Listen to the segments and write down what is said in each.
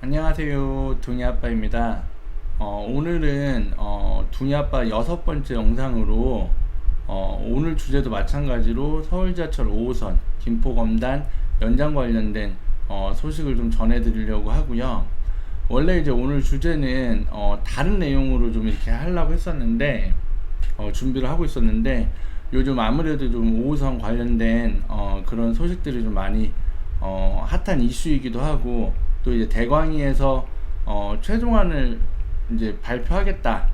안녕하세요. 둥이아빠입니다. 오늘은 둥이아빠 6번째 영상으로 오늘 주제도 마찬가지로 서울지하철 5호선 김포검단 연장 관련된 소식을 좀 전해드리려고 하고요. 원래 이제 오늘 주제는 다른 내용으로 좀 이렇게 하려고 했었는데 준비를 하고 있었는데 요즘 아무래도 좀 5호선 관련된 그런 소식들이 좀 많이 핫한 이슈이기도 하고, 또 이제 대광위에서 최종안을 이제 발표하겠다,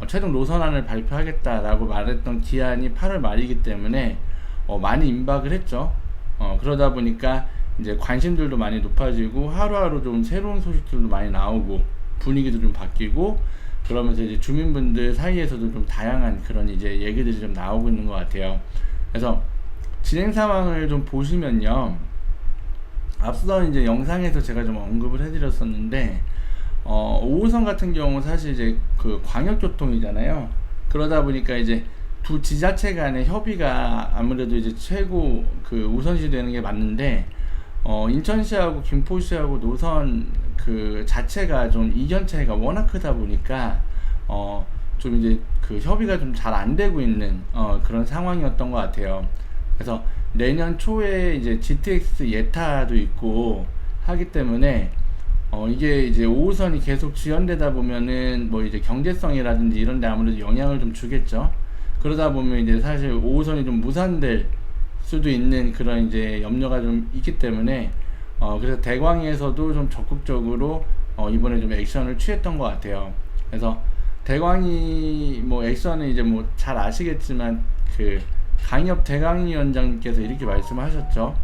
최종 노선안을 발표하겠다라고 말했던 기한이 8월 말이기 때문에 많이 임박을 했죠. 그러다 보니까 이제 관심들도 많이 높아지고 하루하루 좀 새로운 소식들도 많이 나오고 분위기도 좀 바뀌고, 그러면서 이제 주민분들 사이에서도 좀 다양한 그런 이제 얘기들이 좀 나오고 있는 것 같아요. 그래서 진행 상황을 좀 보시면요, 앞서 이제 영상에서 제가 좀 언급을 해드렸었는데 5호선 같은 경우 사실 이제 그 광역교통이잖아요. 그러다 보니까 이제 두 지자체 간의 협의가 아무래도 이제 최고 그 우선시 되는 게 맞는데, 인천시하고 김포시하고 노선 그 자체가 좀 이견 차이가 워낙 크다 보니까 좀 이제 그 협의가 좀 잘 안 되고 있는 그런 상황이었던 것 같아요. 그래서 내년 초에 이제 GTX 예타도 있고 하기 때문에 이게 이제 5호선이 계속 지연되다 보면은 뭐 이제 경제성이라든지 이런 데 아무래도 영향을 좀 주겠죠. 그러다 보면 이제 사실 5호선이 좀 무산될 수도 있는 그런 이제 염려가 좀 있기 때문에 그래서 대광위에서도 좀 적극적으로 이번에 좀 액션을 취했던 것 같아요. 그래서 대광위 뭐 액션은 이제 뭐 잘 아시겠지만 그 강협 대강위원장님께서 이렇게 말씀하셨죠.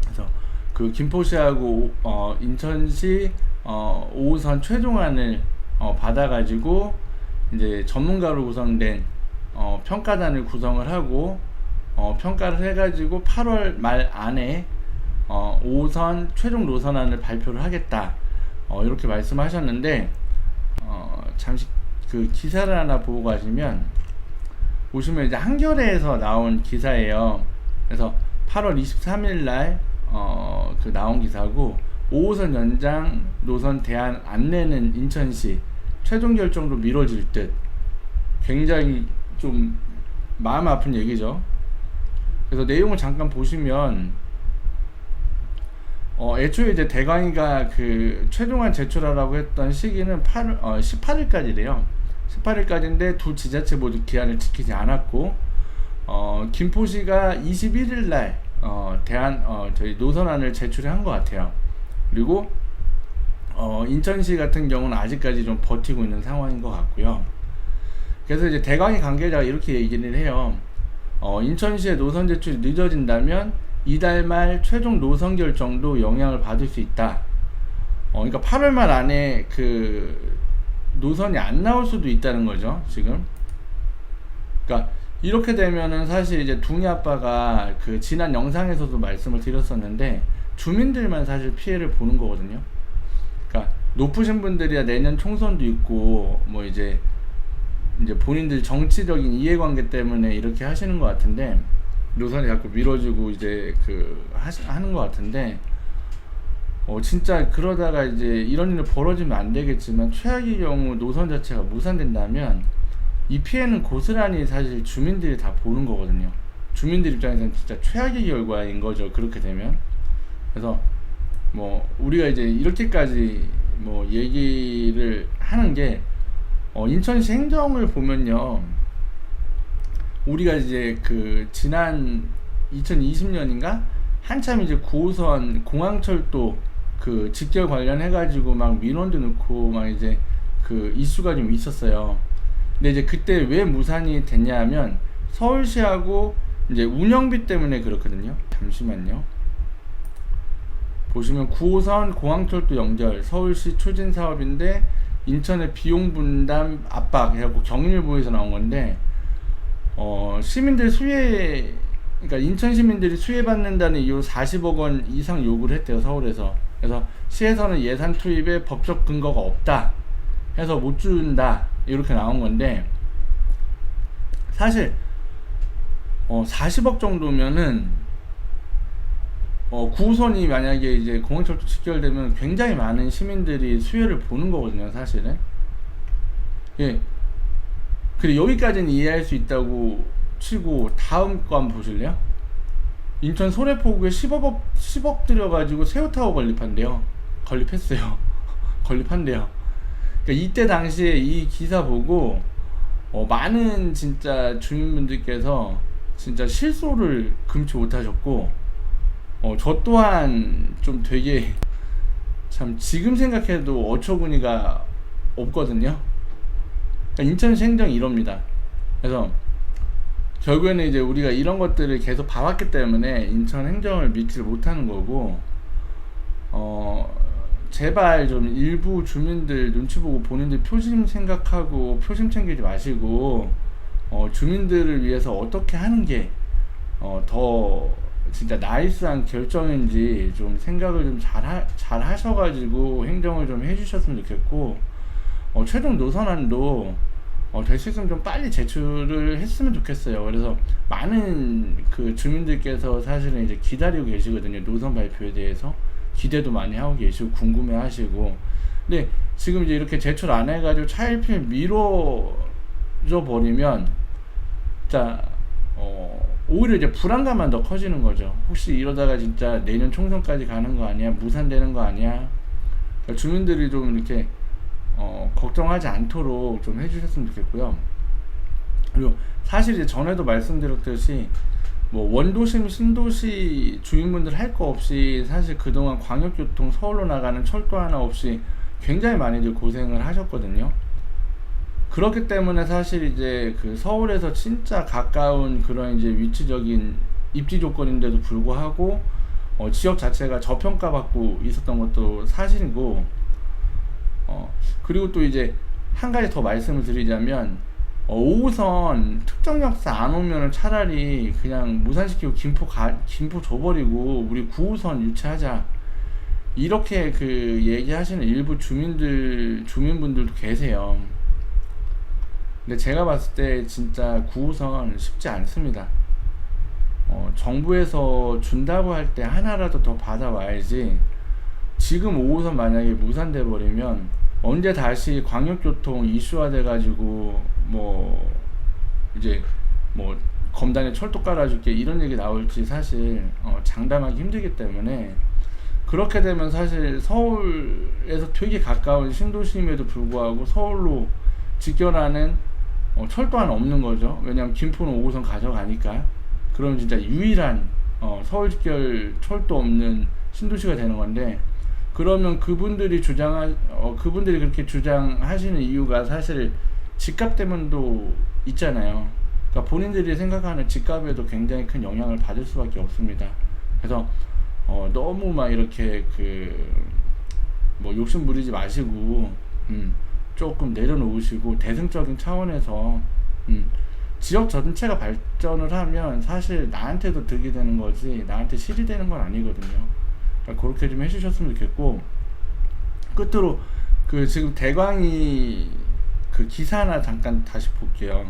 그래서 그 김포시하고 인천시 5호선 최종안을 받아가지고 이제 전문가로 구성된 평가단을 구성을 하고 평가를 해가지고 8월 말 안에 5호선 최종 노선안을 발표를 하겠다, 이렇게 말씀하셨는데 잠시 그 기사를 하나 보고 가시면 보시면 이제 한겨레에서 나온 기사예요. 그래서 8월 23일 날 그 나온 기사고, 5호선 연장 노선 대안 안내는 인천시 최종 결정도 미뤄질 듯. 굉장히 좀 마음 아픈 얘기죠. 그래서 내용을 잠깐 보시면 애초에 이제 대광위가 그 최종안 제출하라고 했던 시기는 18일까지래요. 18일까지인데 두 지자체 모두 기한을 지키지 않았고, 김포시가 21일 날 저희 노선안을 제출한 것 같아요. 그리고 인천시 같은 경우는 아직까지 좀 버티고 있는 상황인 것 같고요. 그래서 이제 대광위 관계자가 이렇게 얘기를 해요. 인천시의 노선 제출이 늦어진다면 이달 말 최종 노선 결정도 영향을 받을 수 있다. 그러니까 8월 말 안에 그 노선이 안 나올 수도 있다는 거죠, 지금. 그러니까 이렇게 되면은 사실 이제 둥이 아빠가 그 지난 영상에서도 말씀을 드렸었는데 주민들만 사실 피해를 보는 거거든요. 그러니까 높으신 분들이야 내년 총선도 있고 뭐 이제 본인들 정치적인 이해관계 때문에 이렇게 하시는 것 같은데, 노선이 자꾸 미뤄지고 이제 하는 것 같은데, 진짜 그러다가 이제 이런 일이 벌어지면 안 되겠지만 최악의 경우 노선 자체가 무산된다면 이 피해는 고스란히 사실 주민들이 다 보는 거거든요. 주민들 입장에서는 진짜 최악의 결과인 거죠, 그렇게 되면. 그래서 뭐 우리가 이제 이렇게까지 뭐 얘기를 하는 게 인천시 행정을 보면요, 우리가 이제 그 지난 2020년인가 한참 이제 9호선 공항철도 그 직결 관련해 가지고 막 민원도 넣고 막 이제 그 이슈가 좀 있었어요. 근데 이제 그때 왜 무산이 됐냐 하면 서울시하고 이제 운영비 때문에 그렇거든요. 잠시만요. 보시면 9호선 공항철도 연결 서울시 추진 사업인데 인천의 비용 분담 압박 해갖고 경일부에서 나온 건데, 시민들 그러니까 인천 시민들이 수혜받는다는 이유로 40억 원 이상 요구를 했대요, 서울에서. 그래서 시에서는 예산 투입에 법적 근거가 없다 해서 못 준다, 이렇게 나온 건데, 사실 40억 정도면은 9호선이 만약에 이제 공항철도 직결되면 굉장히 많은 시민들이 수혜를 보는 거거든요, 사실은. 예. 그래, 여기까지는 이해할 수 있다고 치고 다음 거 한번 보실래요? 인천 소래포구에 10억 들여가지고 새우타워 건립한대요. 건립했어요. 건립한대요. 그러니까 이때 당시에 이 기사 보고 많은 진짜 주민분들께서 진짜 실소를 금치 못하셨고, 저 또한 좀 되게 참 지금 생각해도 어처구니가 없거든요. 그러니까 인천시 행정이 이럽니다. 그래서 결국에는 이제 우리가 이런 것들을 계속 봐왔기 때문에 인천 행정을 믿지를 못하는 거고, 제발 좀 일부 주민들 눈치 보고 본인들 표심 생각하고 표심 챙기지 마시고, 주민들을 위해서 어떻게 하는 게 더 진짜 나이스한 결정인지 좀 생각을 좀 잘 하셔가지고 행정을 좀 해주셨으면 좋겠고, 최종 노선안도 될 수 있으면 좀 빨리 제출을 했으면 좋겠어요. 그래서 많은 그 주민들께서 사실은 이제 기다리고 계시거든요. 노선 발표에 대해서 기대도 많이 하고 계시고 궁금해 하시고. 근데 지금 이제 이렇게 제출 안 해가지고 차일피일 미뤄져 버리면 진짜 오히려 이제 불안감만 더 커지는 거죠. 혹시 이러다가 진짜 내년 총선까지 가는 거 아니야? 무산되는 거 아니야? 그러니까 주민들이 좀 이렇게 걱정하지 않도록 좀 해주셨으면 좋겠고요. 그리고 사실 이제 전에도 말씀드렸듯이 뭐 원도심 신도시 주민분들 할 거 없이 사실 그동안 광역교통 서울로 나가는 철도 하나 없이 굉장히 많이들 고생을 하셨거든요. 그렇기 때문에 사실 이제 그 서울에서 진짜 가까운 그런 이제 위치적인 입지 조건인데도 불구하고 지역 자체가 저평가받고 있었던 것도 사실이고, 그리고 또 이제 한 가지 더 말씀을 드리자면 5호선 특정 역사 안 오면은 차라리 그냥 무산시키고 김포 줘버리고 우리 9호선 유치하자, 이렇게 그 얘기하시는 일부 주민분들도 계세요. 근데 제가 봤을 때 진짜 9호선 쉽지 않습니다. 정부에서 준다고 할 때 하나라도 더 받아와야지, 지금 5호선 만약에 무산돼 버리면 언제 다시 광역교통 이슈화 돼가지고 뭐 이제 뭐 검단에 철도 깔아줄게 이런 얘기 나올지 사실 장담하기 힘들기 때문에, 그렇게 되면 사실 서울에서 되게 가까운 신도심에도 불구하고 서울로 직결하는 철도 하나 없는 거죠. 왜냐면 김포는 5호선 가져가니까. 그럼 진짜 유일한 서울 직결 철도 없는 신도시가 되는 건데, 그러면 그분들이 그렇게 주장하시는 이유가 사실 집값 때문도 있잖아요. 그러니까 본인들이 생각하는 집값에도 굉장히 큰 영향을 받을 수밖에 없습니다. 그래서 너무 막 이렇게 뭐 욕심 부리지 마시고 조금 내려놓으시고 대승적인 차원에서 지역 전체가 발전을 하면 사실 나한테도 득이 되는 거지 나한테 실이 되는 건 아니거든요. 그러니까 그렇게 좀 해주셨으면 좋겠고, 끝으로 지금 대광이 기사 하나 잠깐 다시 볼게요.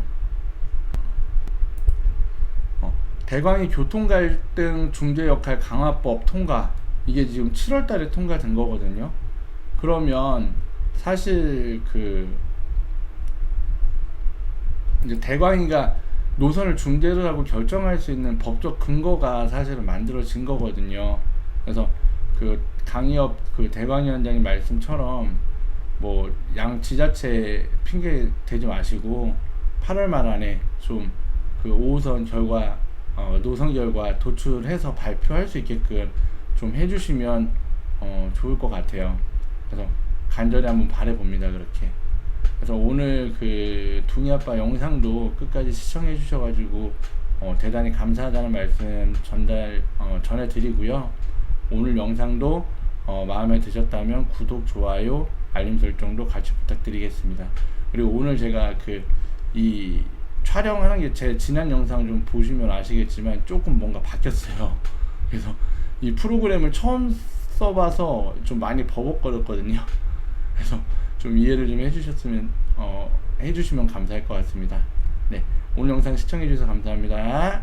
대광이 교통갈등 중재역할 강화법 통과, 이게 지금 7월 달에 통과된 거거든요. 그러면 사실 이제 대광이가 노선을 중재를 하고 결정할 수 있는 법적 근거가 사실은 만들어진 거거든요. 그래서 강의업 대광위원장님 말씀처럼 뭐 양 지자체 핑계 대지 마시고 8월 말 안에 좀 5호선 결과 노선 결과 도출해서 발표할 수 있게끔 좀 해주시면 좋을 것 같아요. 그래서 간절히 한번 바라봅니다. 그렇게. 그래서 오늘 둥이아빠 영상도 끝까지 시청해 주셔가지고 대단히 감사하다는 말씀 전해드리고요. 오늘 영상도 마음에 드셨다면 구독, 좋아요, 알림 설정도 같이 부탁드리겠습니다. 그리고 오늘 제가 이 촬영하는 게 제 지난 영상 좀 보시면 아시겠지만 조금 뭔가 바뀌었어요. 그래서 이 프로그램을 처음 써봐서 좀 많이 버벅거렸거든요. 그래서 좀 이해를 좀 해주시면 감사할 것 같습니다. 네, 오늘 영상 시청해주셔서 감사합니다.